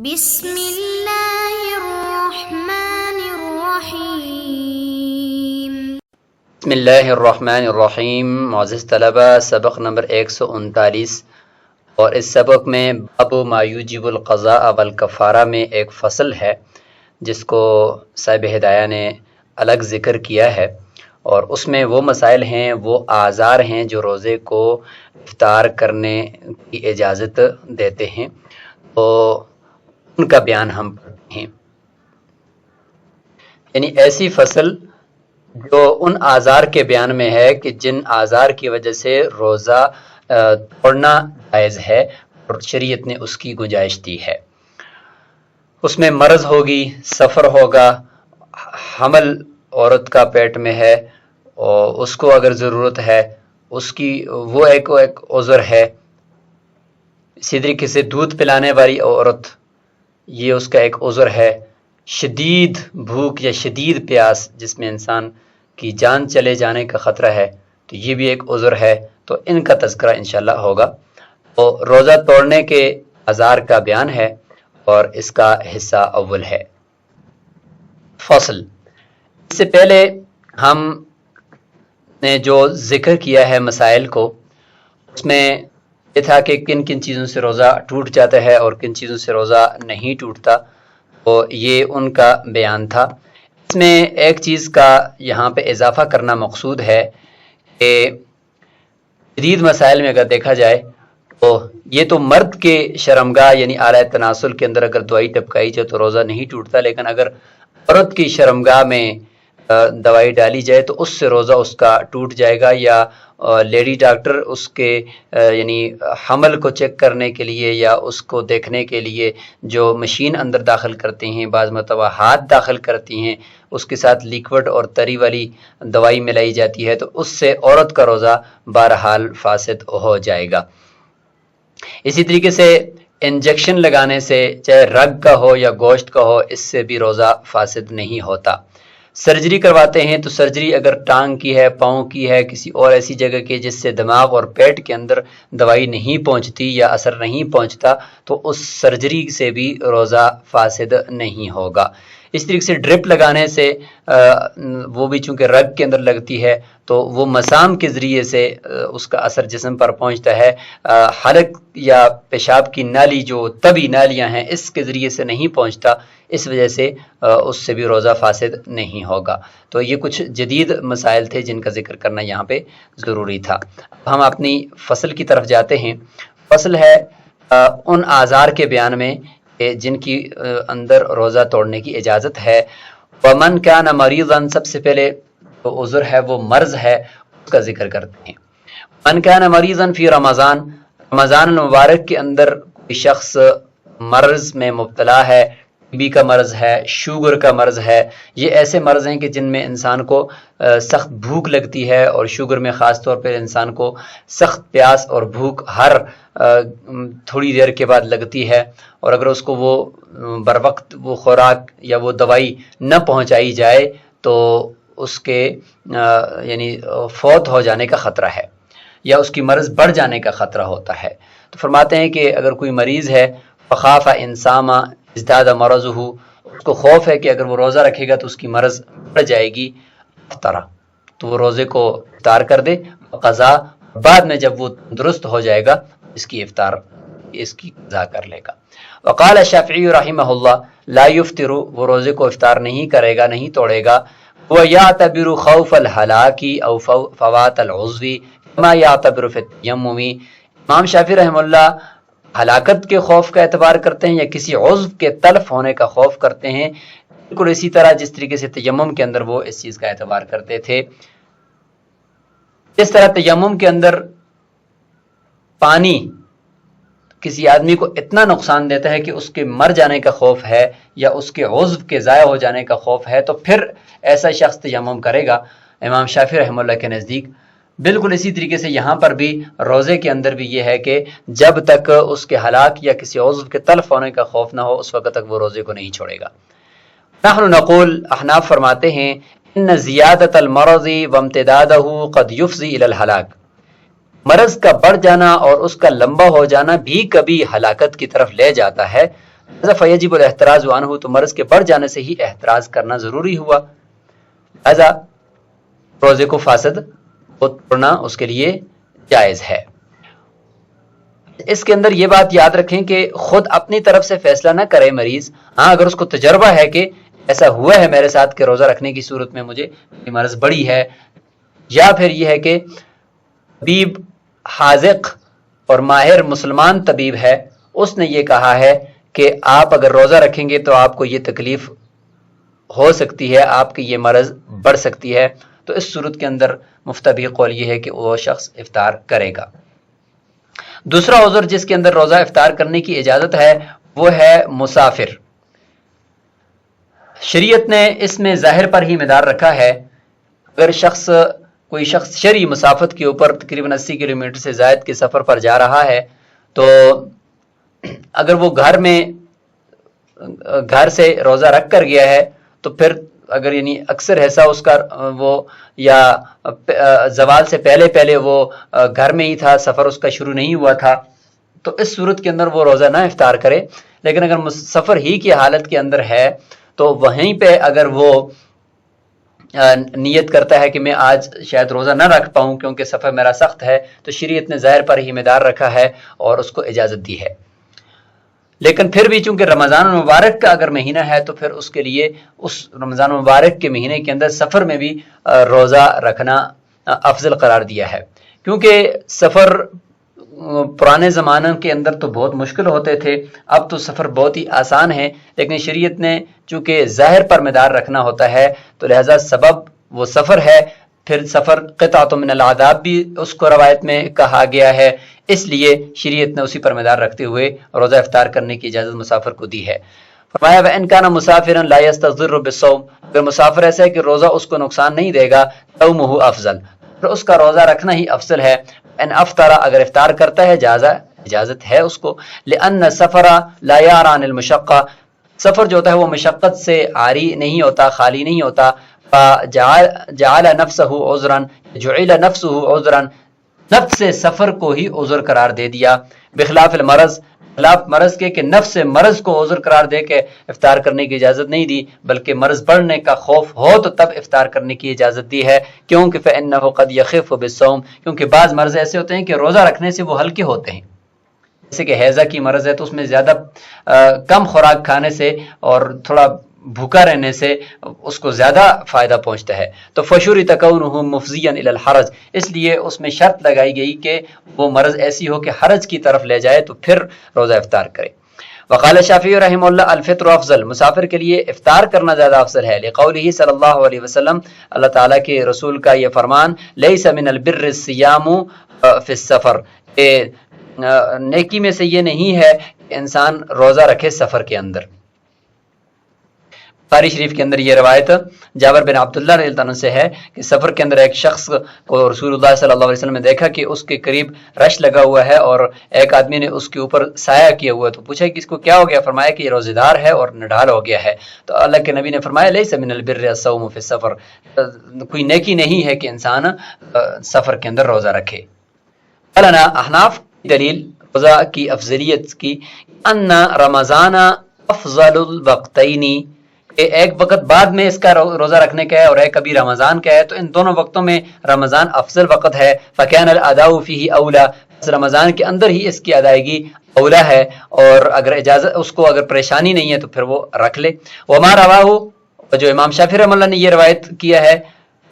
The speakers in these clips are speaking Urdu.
بسم اللہ الرحمن الرحیم۔ بسم اللہ الرحمن الرحیم۔ معزز طلبہ، سبق نمبر 139 اور اس سبق میں باب ما یوجب القضاء والکفارہ میں ایک فصل ہے جس کو صاحب ہدایہ نے الگ ذکر کیا ہے، اور اس میں وہ مسائل ہیں، وہ اعذار ہیں جو روزے کو افطار کرنے کی اجازت دیتے ہیں، تو ان کا بیان ہم پڑھتے ہیں۔ یعنی ایسی فصل جو ان اعذار کے بیان میں ہے کہ جن اعذار کی وجہ سے روزہ توڑنا جائز ہے اور شریعت نے اس کی گنجائش دی ہے۔ اس میں مرض ہوگی، سفر ہوگا، حمل عورت کا پیٹ میں ہے اور اس کو اگر ضرورت ہے، اس کی وہ ایک عذر ہے۔ اسی طریقے سے دودھ پلانے والی عورت، یہ اس کا ایک عذر ہے۔ شدید بھوک یا شدید پیاس جس میں انسان کی جان چلے جانے کا خطرہ ہے، تو یہ بھی ایک عذر ہے، تو ان کا تذکرہ انشاءاللہ ہوگا۔ تو روزہ توڑنے کے اعذار کا بیان ہے اور اس کا حصہ اول ہے۔ فصل، اس سے پہلے ہم نے جو ذکر کیا ہے مسائل کو، اس میں یہ تھا کہ کن کن چیزوں سے روزہ ٹوٹ جاتا ہے اور کن چیزوں سے روزہ نہیں ٹوٹتا، تو یہ ان کا بیان تھا۔ اس میں ایک چیز کا یہاں پہ اضافہ کرنا مقصود ہے کہ جدید مسائل میں اگر دیکھا جائے تو یہ تو مرد کے شرمگاہ یعنی اعلیٰ تناسل کے اندر اگر دوائی ٹپکائی جائے تو روزہ نہیں ٹوٹتا، لیکن اگر عورت کی شرمگاہ میں دوائی ڈالی جائے تو اس سے روزہ اس کا ٹوٹ جائے گا، یا لیڈی ڈاکٹر اس کے یعنی حمل کو چیک کرنے کے لیے یا اس کو دیکھنے کے لیے جو مشین اندر داخل کرتے ہیں، بعض مرتبہ ہاتھ داخل کرتی ہیں، اس کے ساتھ لیکوڈ اور تری والی دوائی ملائی جاتی ہے، تو اس سے عورت کا روزہ بہرحال فاسد ہو جائے گا۔ اسی طریقے سے انجیکشن لگانے سے، چاہے رگ کا ہو یا گوشت کا ہو، اس سے بھی روزہ فاسد نہیں ہوتا۔ سرجری کرواتے ہیں تو سرجری اگر ٹانگ کی ہے، پاؤں کی ہے، کسی اور ایسی جگہ کی جس سے دماغ اور پیٹ کے اندر دوائی نہیں پہنچتی یا اثر نہیں پہنچتا، تو اس سرجری سے بھی روزہ فاسد نہیں ہوگا۔ اس طریقے سے ڈرپ لگانے سے وہ بھی چونکہ رگ کے اندر لگتی ہے تو وہ مسام کے ذریعے سے اس کا اثر جسم پر پہنچتا ہے، حلق یا پیشاب کی نالی جو طبی نالیاں ہیں اس کے ذریعے سے نہیں پہنچتا، اس وجہ سے اس سے بھی روزہ فاسد نہیں ہوگا۔ تو یہ کچھ جدید مسائل تھے جن کا ذکر کرنا یہاں پہ ضروری تھا۔ ہم اپنی فصل کی طرف جاتے ہیں۔ فصل ہے ان اعذار کے بیان میں جن کی اندر روزہ توڑنے کی اجازت ہے۔ ومن کان مریضا، سب سے پہلے تو عذر ہے وہ مرض ہے، اس کا ذکر کرتے ہیں۔ من کان مریضا فی رمضان، رمضان المبارک کے اندر کوئی شخص مرض میں مبتلا ہے، بی کا مرض ہے، شوگر کا مرض ہے، یہ ایسے مرض ہیں کہ جن میں انسان کو سخت بھوک لگتی ہے، اور شوگر میں خاص طور پر انسان کو سخت پیاس اور بھوک ہر تھوڑی دیر کے بعد لگتی ہے، اور اگر اس کو وہ بر وقت وہ خوراک یا وہ دوائی نہ پہنچائی جائے تو اس کے یعنی فوت ہو جانے کا خطرہ ہے یا اس کی مرض بڑھ جانے کا خطرہ ہوتا ہے۔ تو فرماتے ہیں کہ اگر کوئی مریض ہے، فخاف انساما ازداد مرضہ، اس کو خوف ہے کہ اگر وہ روزہ رکھے گا تو اس کی مرض بڑھ جائے گی، افطرا، تو وہ روزے کو افطار کر دے، قضا بعد میں جب وہ درست ہو جائے گا اس کی قضا کر لے گا۔ وقال الشافعی رحمہ اللہ لا یفطر، وہ روزے کو افطار نہیں کرے گا، نہیں توڑے گا۔ وہ یعتبر خوف الہلاک او فوات العضو ما یعتبر فی التیمم، امام شافعی رحمہ اللہ ہلاکت کے خوف کا اعتبار کرتے ہیں یا کسی عضو کے تلف ہونے کا خوف کرتے ہیں، بالکل اسی طرح جس طریقے سے تیمم کے اندر وہ اس چیز کا اعتبار کرتے تھے۔ اس طرح تیمم کے اندر پانی کسی آدمی کو اتنا نقصان دیتا ہے کہ اس کے مر جانے کا خوف ہے یا اس کے عضو کے ضائع ہو جانے کا خوف ہے، تو پھر ایسا شخص تیمم کرے گا امام شافعی رحمہ اللہ کے نزدیک۔ بالکل اسی طریقے سے یہاں پر بھی روزے کے اندر بھی یہ ہے کہ جب تک اس کے ہلاک یا کسی عضو کے تلف ہونے کا خوف نہ ہو اس وقت تک وہ روزے کو نہیں چھوڑے گا۔ نحن نقول، احناف فرماتے ہیں، ان زیادت المرض وامتدادہ قد یفضی الی الہلاک، مرض کا بڑھ جانا اور اس کا لمبا ہو جانا بھی کبھی ہلاکت کی طرف لے جاتا ہے، فیجب الاحتراز عنہ، تو مرض کے بڑھ جانے سے ہی احتراز کرنا ضروری ہوا، لہذا روزے کو فاسد کو توڑنا اس کے لیے جائز ہے۔ اس کے اندر یہ بات یاد رکھیں کہ خود اپنی طرف سے فیصلہ نہ کرے مریض، ہاں اگر اس کو تجربہ ہے کہ ایسا ہوا ہے میرے ساتھ کہ روزہ رکھنے کی صورت میں مجھے مرض بڑی ہے، یا پھر یہ ہے کہ طبیب حاذق اور ماہر مسلمان طبیب ہے، اس نے یہ کہا ہے کہ آپ اگر روزہ رکھیں گے تو آپ کو یہ تکلیف ہو سکتی ہے، آپ کی یہ مرض بڑھ سکتی ہے، تو اس صورت کے اندر مفتبی قول یہ ہے کہ وہ شخص افطار کرے گا۔ دوسرا عذر جس کے اندر روزہ افطار کرنے کی اجازت ہے وہ ہے مسافر۔ شریعت نے اس میں ظاہر پر ہی مدار رکھا ہے، اگر کوئی شخص شرعی مسافت کے اوپر تقریباً 80 کلومیٹر سے زائد کے سفر پر جا رہا ہے، تو اگر وہ گھر سے روزہ رکھ کر گیا ہے تو پھر اگر یعنی اکثر ایسا اس کا وہ یا زوال سے پہلے وہ گھر میں ہی تھا، سفر اس کا شروع نہیں ہوا تھا، تو اس صورت کے اندر وہ روزہ نہ افطار کرے۔ لیکن اگر سفر ہی کی حالت کے اندر ہے تو وہیں پہ اگر وہ نیت کرتا ہے کہ میں آج شاید روزہ نہ رکھ پاؤں کیونکہ سفر میرا سخت ہے، تو شریعت نے ظاہر پر ہی مدار رکھا ہے اور اس کو اجازت دی ہے۔ لیکن پھر بھی چونکہ رمضان المبارک کا اگر مہینہ ہے تو پھر اس کے لیے اس رمضان المبارک کے مہینے کے اندر سفر میں بھی روزہ رکھنا افضل قرار دیا ہے، کیونکہ سفر پرانے زمانے کے اندر تو بہت مشکل ہوتے تھے، اب تو سفر بہت ہی آسان ہے، لیکن شریعت نے چونکہ ظاہر پر مدار رکھنا ہوتا ہے تو لہذا سبب وہ سفر ہے، پھر سفر قطعۃ من العذاب بھی اس کو روایت میں کہا گیا ہے، اس لیے شریعت نے اسی پر مدار رکھتے ہوئے روزہ افطار کرنے کی اجازت مسافر کو دی ہے۔ فرمایا وَإِنْ كَانَ مُسَافِرًا لَا يَسْتَضِرُّ بِالصَّوْمِ، اگر مسافر ایسا ہے کہ روزہ اس کو نقصان نہیں دے گا، صومہ افضل، پھر اس کا روزہ رکھنا ہی افضل ہے۔ ان افطر، اگر افطار کرتا ہے اجازت ہے اس کو، لأن السفر لا يعرى عن المشقہ، سفر جو ہوتا ہے وہ مشقت سے عاری نہیں ہوتا، خالی نہیں ہوتا۔ فجعل نفسه عذرا، جعل نفسه عذرا، نفس سفر کو ہی عذر قرار دے دیا، بخلاف المرض، خلاف مرض کے کہ نفس مرض کو عذر قرار دے کے افطار کرنے کی اجازت نہیں دی، بلکہ مرض بڑھنے کا خوف ہو تو تب افطار کرنے کی اجازت دی ہے، کیونکہ فإنه قد يخف بالصوم، کیونکہ بعض مرض ایسے ہوتے ہیں کہ روزہ رکھنے سے وہ ہلکے ہوتے ہیں، جیسے کہ ہیضہ کی مرض ہے تو اس میں زیادہ کم خوراک کھانے سے اور تھوڑا بھوکا رہنے سے اس کو زیادہ فائدہ پہنچتا ہے، تو فشرط کونہ مفضیا الی الحرج، اس لیے اس میں شرط لگائی گئی کہ وہ مرض ایسی ہو کہ حرج کی طرف لے جائے تو پھر روزہ افطار کرے۔ وقال شافعی رحمہ اللہ الفطر افضل، مسافر کے لیے افطار کرنا زیادہ افضل ہے، لقولہ صلی اللہ علیہ وسلم، اللہ تعالیٰ کے رسول کا یہ فرمان، لیس من البر الصیام فی السفر، نیکی میں سے یہ نہیں ہے کہ انسان روزہ رکھے سفر کے اندر۔ بخاری شریف کے اندر یہ روایت جابر بن عبداللہ رضی اللہ عنہ سے ہے کہ سفر کے اندر ایک شخص کو رسول اللہ صلی اللہ علیہ وسلم نے دیکھا کہ اس کے قریب رش لگا ہوا ہے اور ایک آدمی نے اس کے اوپر سایہ کیا ہوا ہے، تو پوچھا کہ اس کو کیا ہو گیا، فرمایا کہ یہ روزہ دار ہے اور نڈال ہو گیا ہے، تو اللہ کے نبی نے فرمایا لیس من البر الصوم فی السفر، کوئی نیکی نہیں ہے کہ انسان سفر کے اندر روزہ رکھے۔ قالنا احناف دلیل روزہ کی افضلیت کی، ان رمضان افضل الوقتین، ایک وقت بعد میں اس کا روزہ رکھنے کا ہے اور ایک ابھی رمضان کا ہے، تو ان دونوں وقتوں میں رمضان افضل وقت ہے، فکان الاداء فیہ اولا، رمضان کے اندر ہی اس کی ادائیگی اولا ہے، اور اگر اجازت اس کو اگر پریشانی نہیں ہے تو پھر وہ رکھ لے۔ وما رواہ، جو امام شافعی رحمہ اللہ نے یہ روایت کیا ہے،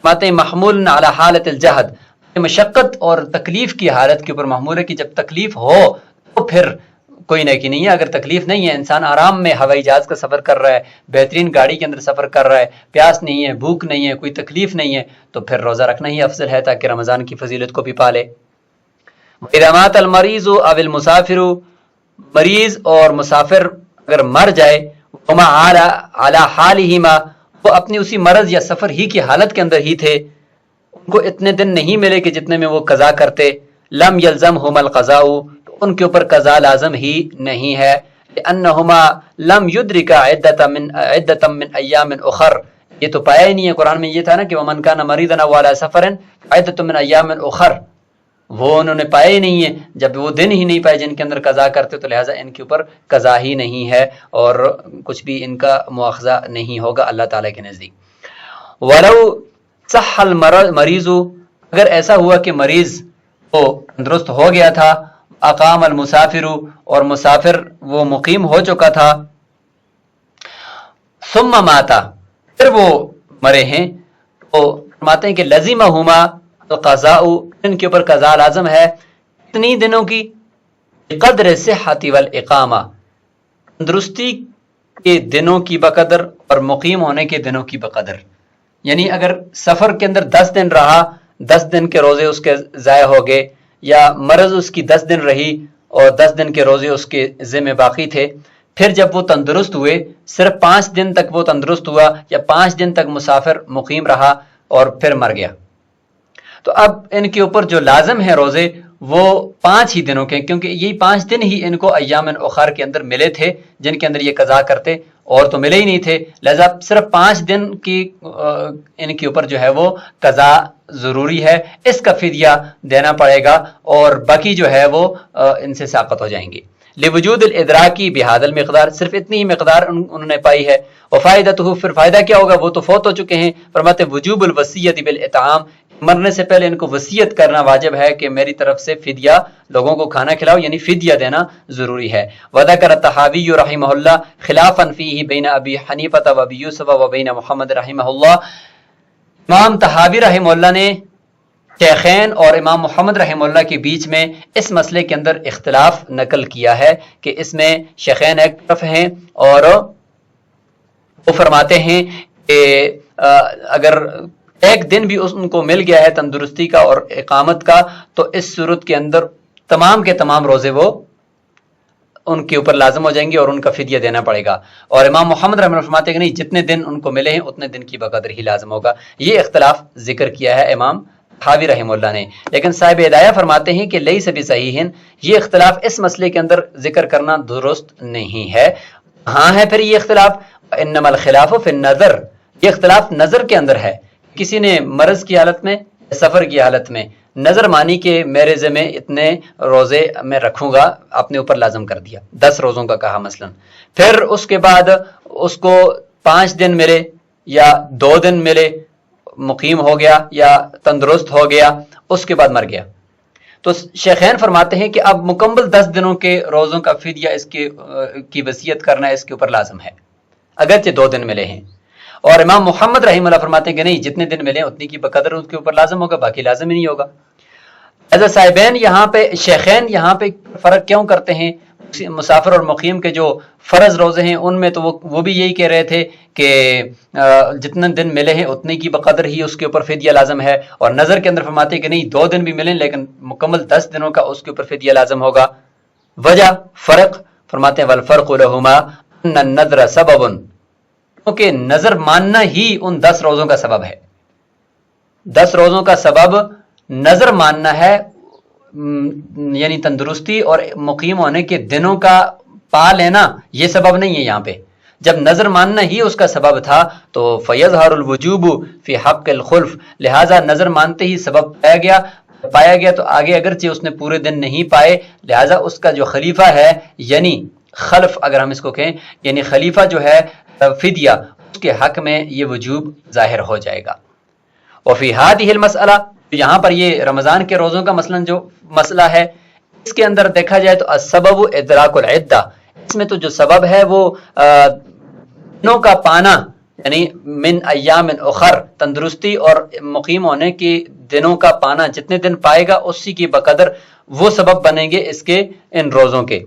ماتے محمول علی حالت الجہد، مشقت اور تکلیف کی حالت کے اوپر محمول ہے کہ جب تکلیف ہو تو پھر کوئی نیکی نہیں ہے، اگر تکلیف نہیں ہے، انسان آرام میں ہوائی جہاز کا سفر کر رہا ہے، بہترین گاڑی کے اندر سفر کر رہا ہے، پیاس نہیں ہے، بھوک نہیں ہے، کوئی تکلیف نہیں ہے، تو پھر روزہ رکھنا ہی افضل ہے تاکہ رمضان کی فضیلت کو بھی پالے۔ اذا مات المریض او المسافر، مریض اور مسافر اگر مر جائے، وما علی حالہما، وہ اپنی اسی مرض یا سفر ہی کی حالت کے اندر ہی تھے، ان کو اتنے دن نہیں ملے کہ جتنے میں وہ قضا کرتے، لم یلزمہما القضاء، ان کے اوپر قضا لازم ہی نہیں ہے، لأنہما لم یدرکا عدۃ من ایام اخر، یہ تو پایا ہی نہیں ہے، قرآن میں یہ تھا نا کہ ومن کان مریضا او علی سفر عدۃ من ایام اخر، وہ انہوں نے پائے ہی نہیں ہے. جب وہ دن ہی نہیں پائے جن کے اندر قضا کرتے تو لہٰذا ان کے اوپر قضا ہی نہیں ہے اور کچھ بھی ان کا مواخذہ نہیں ہوگا اللہ تعالیٰ کے نزدیک. وَلَوْ صَحَّ الْمَرِيضُ اگر ایسا ہوا کہ مریض وہ تندرست ہو گیا تھا، اقام المسافر اور مسافر وہ مقیم ہو چکا تھا، ثم ماتا پھر وہ مرے ہیں، تو فرماتے ہیں کہ لزمہما القضاء ان کے اوپر قضا لازم ہے اتنی دنوں کی، بقدر صحت والاقامہ تندرستی کے دنوں کی بقدر اور مقیم ہونے کے دنوں کی بقدر. یعنی اگر سفر کے اندر 10 دن رہا، 10 دن کے روزے اس کے ضائع ہو گئے، یا مرض اس کی 10 دن رہی اور 10 دن کے روزے اس کے ذمہ باقی تھے، پھر جب وہ تندرست ہوئے، صرف 5 دن تک وہ تندرست ہوا یا 5 دن تک مسافر مقیم رہا اور پھر مر گیا، تو اب ان کے اوپر جو لازم ہے روزے وہ 5 ہی دنوں کے، کیونکہ یہی 5 دن ہی ان کو ایام اخر کے اندر ملے تھے جن کے اندر یہ قضا کرتے، اور تو ملے ہی نہیں تھے، لہذا صرف 5 دن کی ان کے اوپر جو ہے وہ قضا ضروری ہے، اس کا فدیہ دینا پڑے گا اور باقی جو ہے وہ ان سے ساقط ہو جائیں گے. لوجود الادراکی بہذا المقدار صرف اتنی ہی مقدار انہوں نے پائی ہے. وفائدتہ پھر فائدہ کیا ہوگا، وہ تو فوت ہو چکے ہیں. فرماتے وجوب الوصیۃ بالاطعام مرنے سے پہلے ان کو وصیت کرنا واجب ہے کہ میری طرف سے فدیہ لوگوں کو کھانا کھلاؤ، یعنی فدیہ دینا ضروری ہے. وذکر الطحاوی رحمہ اللہ خلافا فیہ بین ابی حنیفہ و ابی یوسف و بین محمد رحمہ اللہ. امام طحاوی رحمہ اللہ نے شیخین اور امام محمد رحمہ اللہ کے بیچ میں اس مسئلے کے اندر اختلاف نقل کیا ہے کہ اس میں شیخین ایک طرف ہیں اور وہ فرماتے ہیں کہ اگر ایک دن بھی ان کو مل گیا ہے تندرستی کا اور اقامت کا تو اس صورت کے اندر تمام کے تمام روزے وہ ان کے اوپر لازم ہو جائیں گے اور ان کا فدیہ دینا پڑے گا. اور امام محمد رحمہ اللہ فرماتے ہیں کہ نہیں، جتنے دن ان کو ملے ہیں اتنے دن کی بقدر ہی لازم ہوگا. یہ اختلاف ذکر کیا ہے امام حاوی رحمہ اللہ نے، لیکن صاحب ہدایہ فرماتے ہیں کہ لیس بصحیح، یہ اختلاف اس مسئلے کے اندر ذکر کرنا درست نہیں ہے. ہاں ہے پھر یہ اختلاف، انما الخلاف فی النظر، یہ اختلاف نظر کے اندر ہے. کسی نے مرض کی حالت میں، سفر کی حالت میں نظر مانی کہ میرے ذمہ اتنے روزے میں رکھوں گا، اپنے اوپر لازم کر دیا، 10 روزوں کا کہا مثلا، پھر اس کے بعد اس کو 5 دن ملے یا 2 دن ملے، مقیم ہو گیا یا تندرست ہو گیا، اس کے بعد مر گیا، تو شیخین فرماتے ہیں کہ اب مکمل 10 دنوں کے روزوں کا فدیہ اس کی وصیت کرنا اس کے اوپر لازم ہے اگرچہ 2 دن ملے ہیں. اور امام محمد رحمہ اللہ فرماتے ہیں کہ نہیں، جتنے دن ملے اتنی کی بقدر اس کے اوپر لازم ہوگا، باقی لازم ہی نہیں ہوگا. ایسا صاحبین یہاں پہ شیخین یہاں پہ فرق کیوں کرتے ہیں؟ مسافر اور مقیم کے جو فرض روزے ہیں ان میں تو وہ بھی یہی کہہ رہے تھے کہ جتنے دن ملے ہیں اتنے کی بقدر ہی اس کے اوپر فدیہ لازم ہے، اور نظر کے اندر فرماتے ہیں کہ نہیں، 2 دن بھی ملیں لیکن مکمل 10 دنوں کا اس کے اوپر فدیہ لازم ہوگا. وجہ فرق فرماتے ہیں والفرق لہما ان النذر سبب، کیونکہ نظر ماننا ہی ان 10 روزوں کا سبب ہے. 10 روزوں کا سبب نظر ماننا ہے، یعنی تندرستی اور مقیم ہونے کے دنوں کا پا لینا یہ سبب نہیں ہے. یہاں پہ جب نظر ماننا ہی اس کا سبب تھا تو فیظہر الوجوب فی حق الخلف، لہٰذا نظر مانتے ہی سبب پایا گیا تو آگے اگرچہ اس نے پورے دن نہیں پائے، لہٰذا اس کا جو خلیفہ ہے، یعنی خلف اگر ہم اس کو کہیں، یعنی خلیفہ جو ہے فدیہ، اس کے حق میں یہ وجوب ظاہر ہو جائے گا. وفی ہذہ المسئلہ، یہاں پر یہ رمضان کے روزوں کا مثلا جو مسئلہ ہے، اس کے اندر دیکھا جائے تو السبب ادراک العدہ، اس میں تو جو سبب ہے وہ دنوں کا پانا، یعنی من ایام اخر، تندرستی اور مقیم ہونے کے دنوں کا پانا، جتنے دن پائے گا اسی کی بقدر وہ سبب بنیں گے اس کے ان روزوں کے،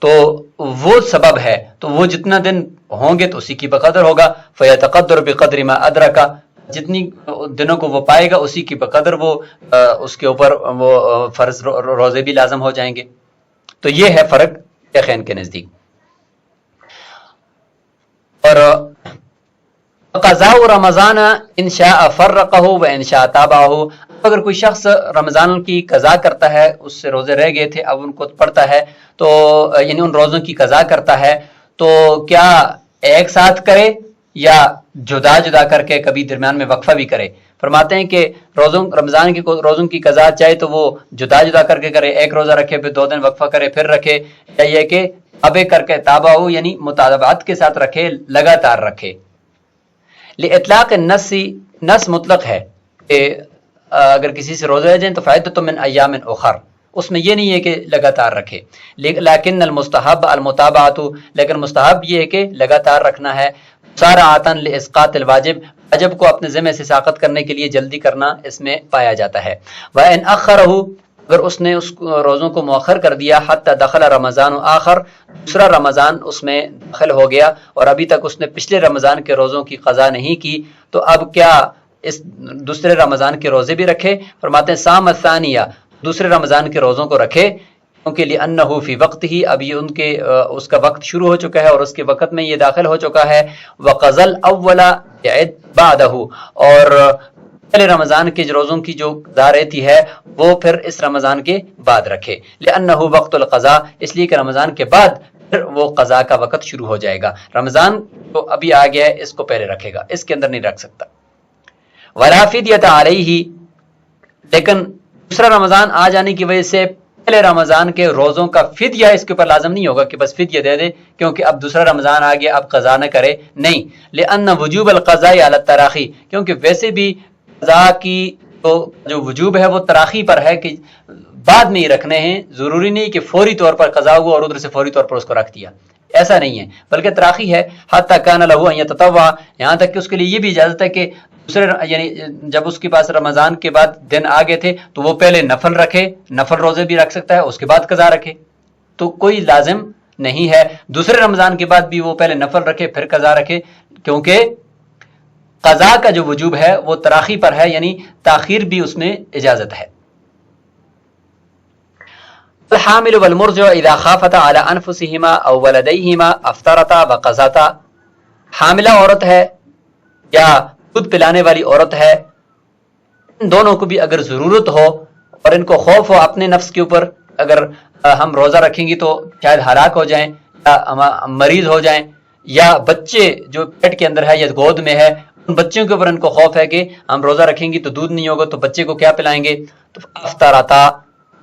تو وہ سبب ہے، تو وہ جتنا دن ہوں گے تو اسی کی بقدر ہوگا. فیتقدر بقدر ما ادرکا، جتنی دنوں کو وہ پائے گا اسی کی بقدر وہ اس کے اوپر وہ فرض روزے بھی لازم ہو جائیں گے. تو یہ ہے فرق شیخین کے نزدیک. اور قضاء رمضان ان شاء فرقہ و ان شاء تابعہ، اگر کوئی شخص رمضان کی قضا کرتا ہے، اس سے روزے رہ گئے تھے اب ان کو پڑھتا ہے، تو یعنی ان روزوں کی قضا کرتا ہے، تو کیا ایک ساتھ کرے یا جدا جدا کر کے کبھی درمیان میں وقفہ بھی کرے. فرماتے ہیں کہ رمضان کے روزوں کی قضا چاہے تو وہ جدا جدا کر کے کرے, ایک روزہ رکھے پھر 2 دن وقفہ کرے پھر رکھے, یا یہ کہ تابع کر کے تابع ہو یعنی مطابعت کے ساتھ رکھے, لگاتار رکھے. لإطلاق النص, نص مطلق ہے کہ اگر کسی سے روزہ رہ جائیں تو فائدۃ من ایام اخر, اس میں یہ نہیں ہے کہ لگاتار رکھے. لیکن المستحب المتابعۃ, لیکن مستحب یہ ہے کہ لگاتار رکھنا ہے. مسارعۃ لاسقاط الواجب, واجب کو اپنے ذمہ سے ساقط کرنے کے لیے جلدی کرنا اس میں پایا جاتا ہے. وان اخرہ, اگر اس نے اس روزوں کو مؤخر کر دیا, حتی دخل رمضان آخر, دوسرا رمضان اس میں داخل ہو گیا اور ابھی تک اس نے پچھلے رمضان کے روزوں کی قضا نہیں کی, تو اب کیا اس دوسرے رمضان کے روزے بھی رکھے؟ فرماتے ہیں صام الثانیہ, دوسرے رمضان کے روزوں کو رکھے, کیونکہ لأنہ فی وقت ہی, اب یہ ان کے اس کا وقت شروع ہو چکا ہے اور اس کے وقت میں یہ داخل ہو چکا ہے. وقضى الاول یعد بعدہ, اور پہلے رمضان کے روزوں کی جو قضا رہتی ہے وہ پھر اس رمضان کے بعد رکھے. لأنہ وقت القضاء, اس لیے کہ رمضان کے بعد پھر وہ قضا کا وقت شروع ہو جائے گا. رمضان جو ابھی آ گیا ہے اس کو پہلے رکھے گا, اس کے اندر نہیں رکھ سکتا. ولا فدیۃ علیہ, لیکن دوسرا رمضان آ جانے کی وجہ سے پہلے رمضان کے روزوں کا فدیہ اس کے اوپر لازم نہیں ہوگا کہ بس فدیہ دے دے کیونکہ اب دوسرا رمضان آ گیا اب قضا نہ کرے, نہیں. لأن وجوب القضاء علی التراخی, کیونکہ ویسے بھی قضا کی جو وجوب ہے وہ تراخی پر ہے کہ بعد میں ہی رکھنے ہیں, ضروری نہیں کہ فوری طور پر قضا ہوا اور ادھر سے فوری طور پر اس کو رکھ دیا, ایسا نہیں ہے, بلکہ تراخی ہے. حتی کان لہ ان یتطوع, یہاں تک کہ اس کے لیے یہ بھی اجازت ہے کہ دوسرے یعنی جب اس کے پاس رمضان کے بعد دن آگے تھے تو وہ پہلے نفل رکھے, نفل روزے بھی رکھ سکتا ہے, اس کے بعد قضا رکھے, تو کوئی لازم نہیں ہے. دوسرے رمضان کے بعد بھی وہ پہلے نفل رکھے پھر قضا رکھے, کیونکہ قضا کا جو وجوب ہے وہ تراخی پر ہے, یعنی تاخیر بھی اس میں اجازت ہے. الحامل والمرضع اذا خافتا على انفسهما او ولديهما افطرتا وقضاتا, حاملہ عورت ہے یا دودھ پلانے والی عورت ہے, ان دونوں کو بھی اگر ضرورت ہو اور ان کو خوف ہو اپنے نفس کے اوپر, اگر ہم روزہ رکھیں گی تو شاید ہلاک ہو جائیں یا مریض ہو جائیں, یا بچے جو پیٹ کے اندر ہے یا گود میں ہے ان بچوں کے اوپر ان کو خوف ہے کہ ہم روزہ رکھیں گی تو دودھ نہیں ہوگا تو بچے کو کیا پلائیں گے, تو افطرتا,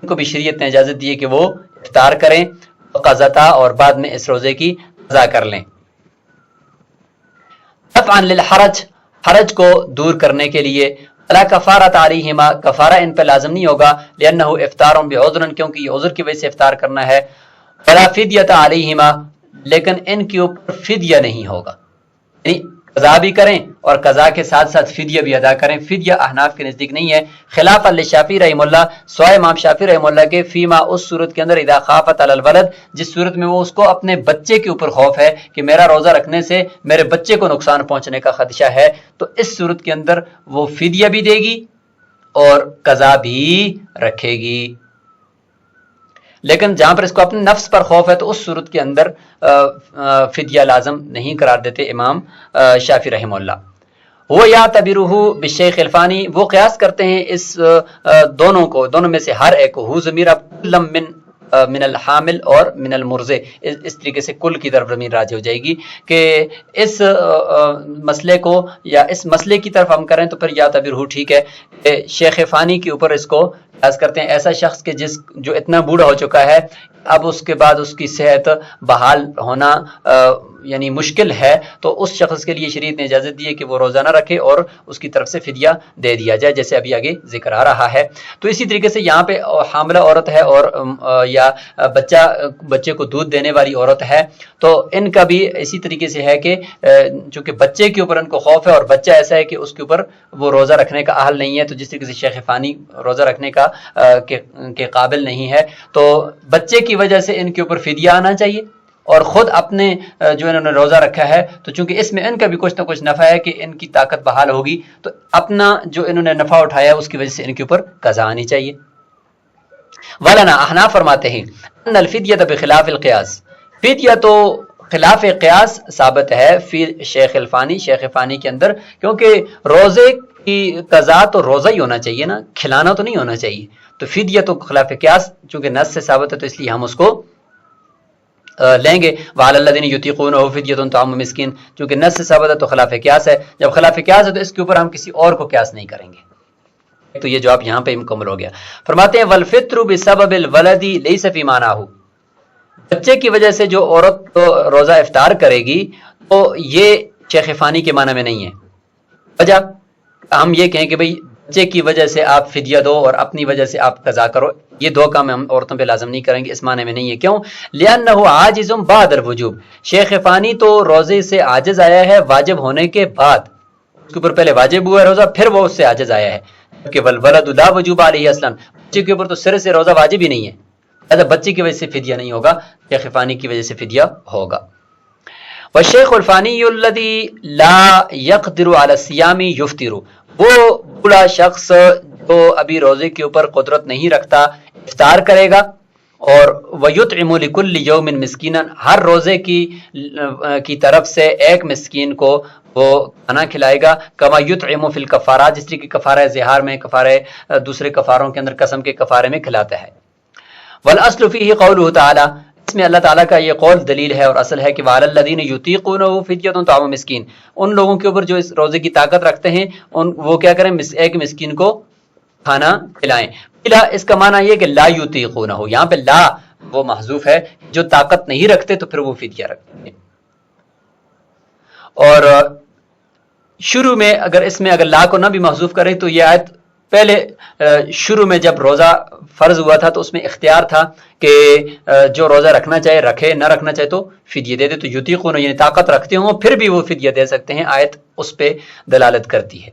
ان کو بھی شریعت نے اجازت دی ہے کہ وہ افطار کریں, قضاتا, اور بعد میں اس روزے کی قضا کر لیں. دفعا للحرج, حرج کو دور کرنے کے لیے. لا کفارۃ علیہما, کفارہ ان پہ لازم نہیں ہوگا. لأنہ افطار بعذر, کیونکہ یہ عذر کی وجہ سے افطار کرنا ہے. ولا فدیۃ علیہما, لیکن ان کے اوپر فدیہ نہیں ہوگا, یعنی قضا بھی کریں اور قضا کے ساتھ ساتھ فدیہ بھی ادا کریں. فدیہ احناف کے نزدیک نہیں ہے, خلاف للشافعی رحمہ اللہ, سوائے امام شافعی رحمہ اللہ کے, فیما, اس صورت کے اندر, اذا خافت علی الولد, جس صورت میں وہ اس کو اپنے بچے کے اوپر خوف ہے کہ میرا روزہ رکھنے سے میرے بچے کو نقصان پہنچنے کا خدشہ ہے, تو اس صورت کے اندر وہ فدیہ بھی دے گی اور قضا بھی رکھے گی. لیکن جہاں پر اس کو اپنے نفس پر خوف ہے تو اس صورت کے اندر فدیہ لازم نہیں قرار دیتے امام شافعی رحمہ اللہ. وہ یا تبرہ بالشیخ الفانی, وہ قیاس کرتے ہیں اس دونوں کو, دونوں میں سے ہر ایک کو, ہو ضمیر کل من الحامل اور من المرضع, اس طریقے سے کل کی طرف ضمیر راجع ہو جائے گی کہ اس مسئلے کو یا اس مسئلے کی طرف ہم کریں تو پھر یا تبرہ ٹھیک ہے. شیخ فانی کے اوپر اس کو قیاس کرتے ہیں, ایسا شخص کے جو اتنا بوڑھا ہو چکا ہے, اب اس کے بعد اس کی صحت بحال ہونا یعنی مشکل ہے, تو اس شخص کے لیے شریعت نے اجازت دی ہے کہ وہ روزہ نہ رکھے اور اس کی طرف سے فدیہ دے دیا جائے, جیسے ابھی آگے ذکر آ رہا ہے. تو اسی طریقے سے یہاں پہ حاملہ عورت ہے اور یا بچے کو دودھ دینے والی عورت ہے, تو ان کا بھی اسی طریقے سے ہے کہ چونکہ بچے کے اوپر ان کو خوف ہے اور بچہ ایسا ہے کہ اس کے اوپر وہ روزہ رکھنے کا اہل نہیں ہے, تو جس طریقے سے شیخ فانی روزہ رکھنے کا کے قابل نہیں ہے, تو بچے کی وجہ سے ان کے اوپر فدیہ آنا چاہیے, اور خود اپنے جو انہوں نے روزہ رکھا ہے تو چونکہ اس میں ان کا بھی کچھ نہ کچھ نفع ہے کہ ان کی طاقت بحال ہوگی, تو اپنا جو انہوں نے نفع اٹھایا اس کی وجہ سے ان کے اوپر قضا آنی چاہیے. ولنا, احناف فرماتے ہیں ان الفدیۃ بخلاف القیاس, فدیہ تو خلاف قیاس ثابت ہے فی شیخ الفانی, شیخ فانی کے اندر, کیونکہ روزے کی قضا تو روزہ ہی ہونا چاہیے نا, کھلانا تو نہیں ہونا چاہیے, تو فدیہ تو خلاف قیاس چونکہ نص سے ثابت ہے تو اس لیے ہم اس کو لیں گے. وعلی الذین یطیقونہ فدیۃ طعام مسکین، چونکہ نص سے ثابت ہے تو خلاف قیاس ہے. جب خلاف قیاس ہے تو اس کے اوپر ہم کسی اور کو قیاس نہیں کریں گے. تو یہ جواب یہاں پہ مکمل ہو گیا. فرماتے ہیں والفطر بسبب الولد لیس فی معناہ، بچے کی وجہ سے جو عورت روزہ افطار کرے گی تو یہ شیخ فانی کے معنی میں نہیں ہے. وجہ ہم یہ کہیں کہ بھئی بچے کی وجہ سے آپ فدیہ دو اور اپنی وجہ سے آپ قضا کرو، یہ دو کام ہم عورتوں پہ لازم نہیں کریں گے، اس معنی میں نہیں ہے. کیوں؟ لأنہ عاجز بعد الوجوب، شیخ فانی تو روزے سے عاجز آیا ہے واجب ہونے کے بعد، اس کے اوپر پہلے واجب ہوا ہے روزہ پھر وہ اس سے عاجز آیا ہے. کہ والولد لا وجوب علیہ اصلا، بچے کے اوپر تو سر سے روزہ واجب ہی نہیں ہے، لہذا بچے کی وجہ سے فدیہ نہیں ہوگا، شیخ فانی کی وجہ سے فدیہ ہوگا. والشیخ الفانی الذی لا یقدر علی الصیام یفطر، وہ بوڑھا شخص جو ابھی روزے کے اوپر قدرت نہیں رکھتا افطار کرے گا. اور وَيُطْعِمُ لِكُلِّ يَوْمٍ مِسْكِينًا، ہر روزے کی طرف سے ایک مسکین کو وہ کھانا کھلائے گا. کما یطعم فی الکفارات، جس طرح کہ کفارہ زہار میں، کفارہ دوسرے کفاروں کے اندر قسم کے کفارے میں کھلاتا ہے. والاصل فیہ قولہ تعالی، اس میں اللہ تعالیٰ کا یہ قول دلیل ہے اور اصل ہے کہ وعلی الذین یطیقونہ فدیۃ طعام مسکین، ان لوگوں کے اوپر جو اس روزے کی طاقت رکھتے ہیں وہ کیا کریں، ایک مسکین کو کھانا کھلائیں. اس کا معنی یہ کہ لا یطیقونہ، یہاں پہ لا وہ محذوف ہے، جو طاقت نہیں رکھتے تو پھر وہ فدیہ رکھتے ہیں. اور شروع میں اگر اس میں اگر لا کو نہ بھی محذوف کرے تو یہ آیت پہلے شروع میں جب روزہ فرض ہوا تھا تو اس میں اختیار تھا کہ جو روزہ رکھنا چاہے رکھے، نہ رکھنا چاہے تو فدیہ دے دے. تو یطیقون یعنی طاقت رکھتے ہوں پھر بھی وہ فدیہ دے سکتے ہیں، آیت اس پہ دلالت کرتی ہے.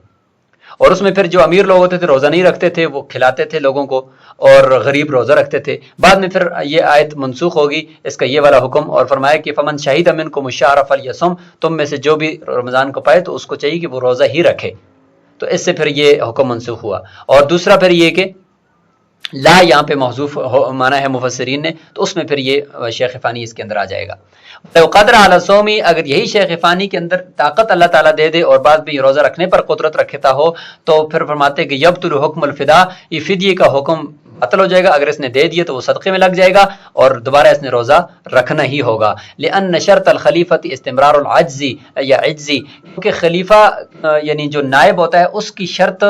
اور اس میں پھر جو امیر لوگ ہوتے تھے روزہ نہیں رکھتے تھے وہ کھلاتے تھے لوگوں کو، اور غریب روزہ رکھتے تھے. بعد میں پھر یہ آیت منسوخ ہوگی اس کا یہ والا حکم، اور فرمایا کہ فمن شہید منکم الشہر فلیصم، تم میں سے جو بھی رمضان کو پائے تو اس کو چاہیے کہ وہ روزہ ہی رکھے. تو اس سے پھر یہ حکم منسوخ ہوا. اور دوسرا پھر یہ کہ لا یہاں پہ محذوف مانا ہے مفسرین نے، تو اس میں پھر یہ شیخ فانی اس کے اندر آ جائے گا. قدر علی صومی، اگر یہی شیخ فانی کے اندر طاقت اللہ تعالیٰ دے دے اور بعد بھی روزہ رکھنے پر قدرت رکھتا ہو تو پھر فرماتے کہ یبطل حکم الفدا، یہ فدیے کا حکم باطل ہو جائے گا. اگر اس نے دے دیے تو وہ صدقے میں لگ جائے گا اور دوبارہ اس نے روزہ رکھنا ہی ہوگا. لأن شرط الخلیفۃ استمرار العجز یا عجزی، کیونکہ خلیفہ یعنی جو نائب ہوتا ہے اس کی شرط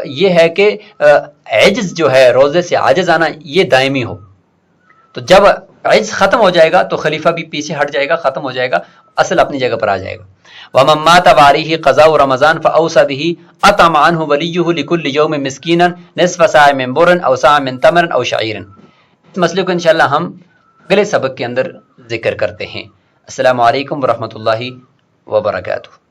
یہ ہے کہ عجز جو ہے روزے سے عاجز آنا یہ دائمی ہو. تو جب عجز ختم ہو جائے گا تو خلیفہ بھی پیچھے ہٹ جائے گا، ختم ہو جائے گا، اصل اپنی جگہ پر آ جائے گا. وَمَن مَاتَ وَعَلَيْهِ قَضَاءُ رَمَضَانَ فَأَوْصَى بِهِ أَطْعَمَ عَنْهُ وَلِيُّهُ لِكُلِّ يَوْمٍ مِسْكِينًا نِصْفَ صَاعٍ مِّن بُرٍ أَوْ صَاعٍ مِّن تَمْرٍ أَوْ شَعِيرٍ. اس مسئلے کو انشاءاللہ ہم اگلے سبق کے اندر ذکر کرتے ہیں. السلام علیکم ورحمۃ اللہ وبرکاتہ.